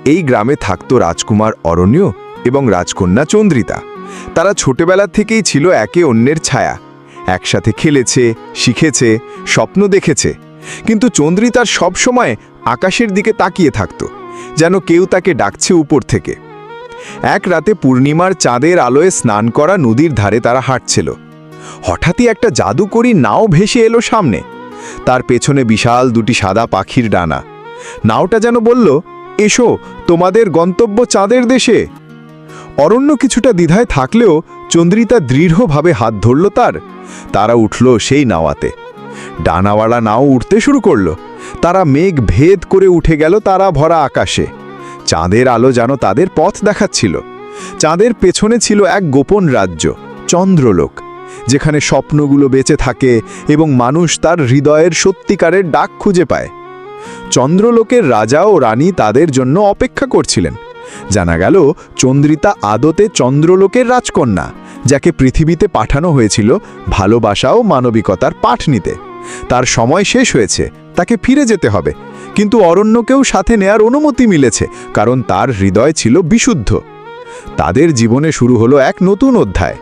এই গ্রামে থাকত রাজকুমার অরণ্য এবং রাজকন্যা চন্দ্রিতা। তারা ছোটবেলা থেকেই ছিল একে অন্যের ছায়া, একসাথে খেলেছে, শিখেছে, স্বপ্ন দেখেছে। কিন্তু চন্দ্রিতার সবসময় আকাশের দিকে তাকিয়ে থাকত, যেন কেউ তাকে ডাকছে উপর থেকে। এক রাতে পূর্ণিমার চাঁদের আলোয় স্নান করা নদীর ধারে তারা হাঁটছিল। হঠাৎই একটা জাদুকরী নাও ভেসে এলো সামনে। তার পেছনে বিশাল দুটি সাদা পাখির ডানা। নাওটা যেন বলল, এসো, তোমাদের গন্তব্য চাঁদের দেশে। অরণ্য কিছুটা দ্বিধায় থাকলেও চন্দ্রিতা দৃঢ়ভাবে হাত ধরল তার। তারা উঠল সেই নাওয়াতে। ডানাওয়ালা নাও উঠতে শুরু করল। তারা মেঘ ভেদ করে উঠে গেল তারা ভরা আকাশে। চাঁদের আলো যেন তাদের পথ দেখাচ্ছিল। চাঁদের পেছনে ছিল এক গোপন রাজ্য, চন্দ্রলোক, যেখানে স্বপ্নগুলো বেঁচে থাকে এবং মানুষ তার হৃদয়ের সত্যিকারের ডাক খুঁজে পায়। চন্দ্রলোকের রাজা ও রানী তাদের জন্য অপেক্ষা করছিলেন। জানা গেল চন্দ্রিতা আদতে চন্দ্রলোকের রাজকন্যা, যাকে পৃথিবীতে পাঠানো হয়েছিল ভালোবাসা ও মানবিকতার পাঠ নিতে। তার সময় শেষ হয়েছে, তাকে ফিরে যেতে হবে। কিন্তু অরণ্যকেও সাথে নেয়ার অনুমতি মিলেছে, কারণ তার হৃদয় ছিল বিশুদ্ধ। তাদের জীবনে শুরু হলো এক নতুন অধ্যায়।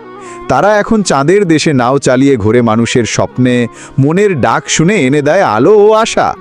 তারা এখন চাঁদের দেশে নাও চালিয়ে ঘোরে মানুষের স্বপ্নে, মনের ডাক শুনে এনে দেয় আলো ও আশা।